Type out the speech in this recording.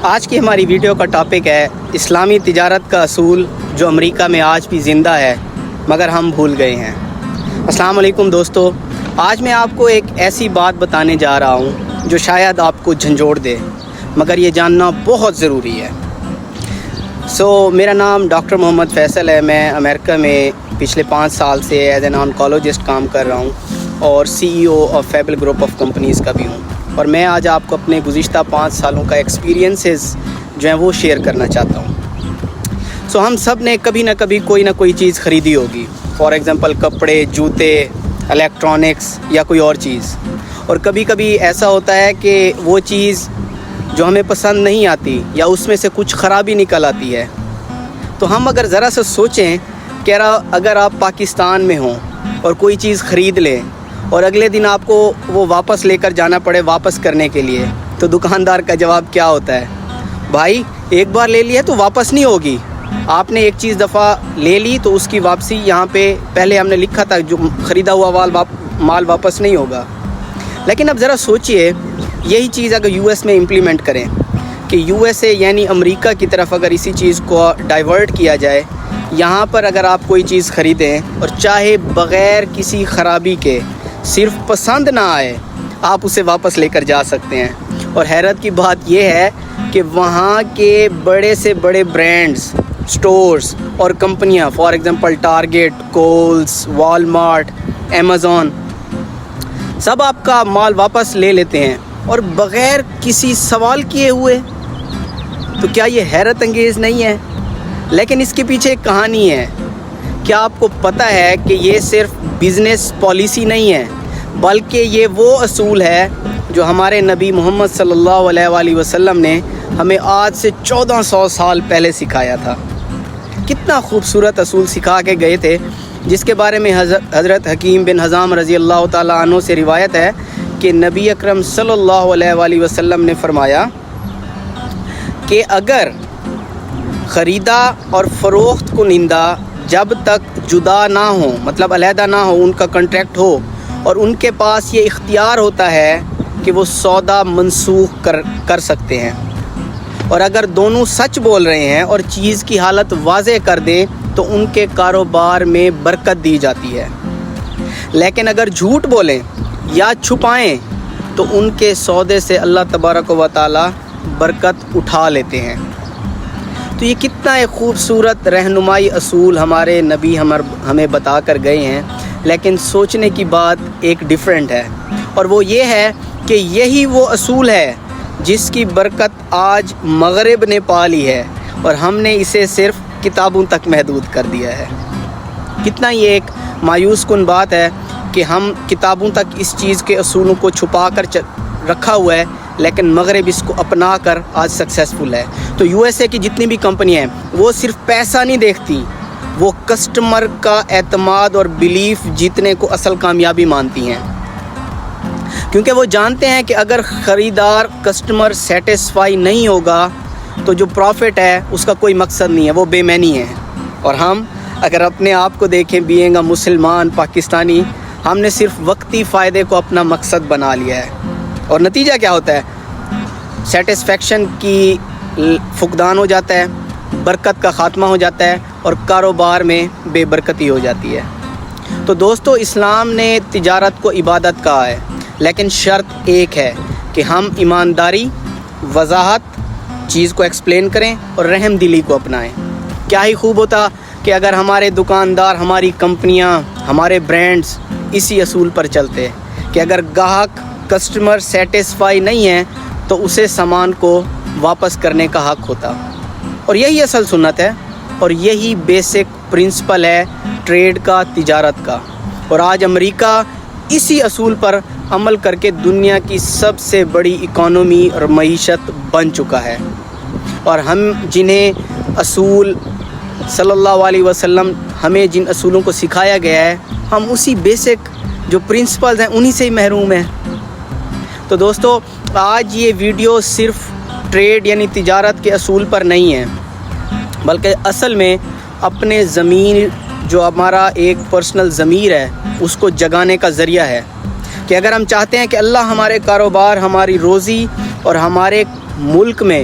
آج کی ہماری ویڈیو کا ٹاپک ہے اسلامی تجارت کا اصول جو امریکہ میں آج بھی زندہ ہے مگر ہم بھول گئے ہیں۔ السلام علیکم دوستو، آج میں آپ کو ایک ایسی بات بتانے جا رہا ہوں جو شاید آپ کو جھنجھوڑ دے مگر یہ جاننا بہت ضروری ہے۔ میرا نام ڈاکٹر محمد فیصل ہے۔ میں امریکہ میں پچھلے 5 سال سے ایز این آنکولوجسٹ کام کر رہا ہوں اور CEO of fable group of companies کا بھی ہوں، اور میں آج آپ کو اپنے گزشتہ 5 سالوں کا ایکسپیرینسز جو ہیں وہ شیئر کرنا چاہتا ہوں۔ ہم سب نے کبھی نہ کبھی کوئی نہ کوئی چیز خریدی ہوگی، فار ایگزامپل کپڑے، جوتے، الیکٹرانکس یا کوئی اور چیز، اور کبھی کبھی ایسا ہوتا ہے کہ وہ چیز جو ہمیں پسند نہیں آتی یا اس میں سے کچھ خرابی نکل آتی ہے۔ تو ہم اگر ذرا سا سوچیں کہ اگر آپ پاکستان میں ہوں اور کوئی چیز خرید لیں اور اگلے دن آپ کو وہ واپس لے کر جانا پڑے واپس کرنے کے لیے، تو دکاندار کا جواب کیا ہوتا ہے؟ بھائی ایک بار لے لیا تو واپس نہیں ہوگی، آپ نے ایک چیز دفعہ لے لی تو اس کی واپسی یہاں پہ پہلے ہم نے لکھا تھا جو خریدا ہوا مال واپس نہیں ہوگا۔ لیکن اب ذرا سوچئے یہی چیز اگر US میں امپلیمنٹ کریں کہ USA یعنی امریکہ کی طرف اگر اسی چیز کو ڈائیورٹ کیا جائے، یہاں پر اگر آپ کوئی چیز خریدیں اور چاہے بغیر کسی خرابی کے صرف پسند نہ آئے آپ اسے واپس لے کر جا سکتے ہیں۔ اور حیرت کی بات یہ ہے کہ وہاں کے بڑے سے بڑے برانڈز، سٹورز اور کمپنیاں، for example Target, Coles, Walmart, Amazon, سب آپ کا مال واپس لے لیتے ہیں اور بغیر کسی سوال کیے ہوئے۔ تو کیا یہ حیرت انگیز نہیں ہے؟ لیکن اس کے پیچھے ایک کہانی ہے۔ کیا آپ کو پتہ ہے کہ یہ صرف بزنس پالیسی نہیں ہے بلکہ یہ وہ اصول ہے جو ہمارے نبی محمد صلی اللہ علیہ وآلہ وسلم نے ہمیں آج سے 1400 سال پہلے سکھایا تھا۔ کتنا خوبصورت اصول سکھا کے گئے تھے، جس کے بارے میں حضرت حکیم بن حزام رضی اللہ تعالیٰ عنہ سے روایت ہے کہ نبی اکرم صلی اللہ علیہ وآلہ وسلم نے فرمایا کہ اگر خریدا اور فروخت کنندہ جب تک جدا نہ ہوں، مطلب علیحدہ نہ ہو، ان کا کنٹریکٹ ہو اور ان کے پاس یہ اختیار ہوتا ہے کہ وہ سودا منسوخ کر سکتے ہیں، اور اگر دونوں سچ بول رہے ہیں اور چیز کی حالت واضح کر دیں تو ان کے کاروبار میں برکت دی جاتی ہے، لیکن اگر جھوٹ بولیں یا چھپائیں تو ان کے سودے سے اللہ تبارک و تعالی برکت اٹھا لیتے ہیں۔ تو یہ کتنا ایک خوبصورت رہنمائی اصول ہمارے نبی ہمیں بتا کر گئے ہیں، لیکن سوچنے کی بات ایک ڈیفرنٹ ہے، اور وہ یہ ہے کہ یہی وہ اصول ہے جس کی برکت آج مغرب نے پا لی ہے اور ہم نے اسے صرف کتابوں تک محدود کر دیا ہے۔ کتنا یہ ایک مایوس کن بات ہے کہ ہم کتابوں تک اس چیز کے اصولوں کو چھپا کر رکھا ہوا ہے، لیکن مغرب اس کو اپنا کر آج سکسیسفل ہے۔ تو USA کی جتنی بھی کمپنیاں ہیں وہ صرف پیسہ نہیں دیکھتی، وہ کسٹمر کا اعتماد اور بیلیف جیتنے کو اصل کامیابی مانتی ہیں، کیونکہ وہ جانتے ہیں کہ اگر خریدار کسٹمر سیٹسفائی نہیں ہوگا تو جو پروفٹ ہے اس کا کوئی مقصد نہیں ہے، وہ بے معنی ہے۔ اور ہم اگر اپنے آپ کو دیکھیں، بینگ اے مسلمان پاکستانی، ہم نے صرف وقتی فائدے کو اپنا مقصد بنا لیا ہے، اور نتیجہ کیا ہوتا ہے؟ سیٹسفیکشن کی فقدان ہو جاتا ہے، برکت کا خاتمہ ہو جاتا ہے، اور کاروبار میں بے برکتی ہو جاتی ہے۔ تو دوستو، اسلام نے تجارت کو عبادت کہا ہے، لیکن شرط ایک ہے کہ ہم ایمانداری، وضاحت، چیز کو ایکسپلین کریں اور رحم دلی کو اپنائیں۔ کیا ہی خوب ہوتا کہ اگر ہمارے دکاندار، ہماری کمپنیاں، ہمارے برانڈز اسی اصول پر چلتے کہ اگر گاہک کسٹمر سیٹسفائی نہیں ہے تو اسے سامان کو واپس کرنے کا حق ہوتا۔ اور یہی اصل سنت ہے اور یہی بیسک پرنسپل ہے ٹریڈ کا، تجارت کا، اور آج امریکہ اسی اصول پر عمل کر کے دنیا کی سب سے بڑی اکانومی اور معیشت بن چکا ہے۔ اور ہم جنہیں اصول صلی اللہ علیہ وسلم ہمیں جن اصولوں کو سکھایا گیا ہے، ہم اسی بیسک جو پرنسپلز ہیں انہی سے ہی محروم ہیں۔ تو دوستو، آج یہ ویڈیو صرف ٹریڈ یعنی تجارت کے اصول پر نہیں ہے، بلکہ اصل میں اپنے ضمیر، جو ہمارا ایک پرسنل ضمیر ہے، اس کو جگانے کا ذریعہ ہے کہ اگر ہم چاہتے ہیں کہ اللہ ہمارے کاروبار، ہماری روزی اور ہمارے ملک میں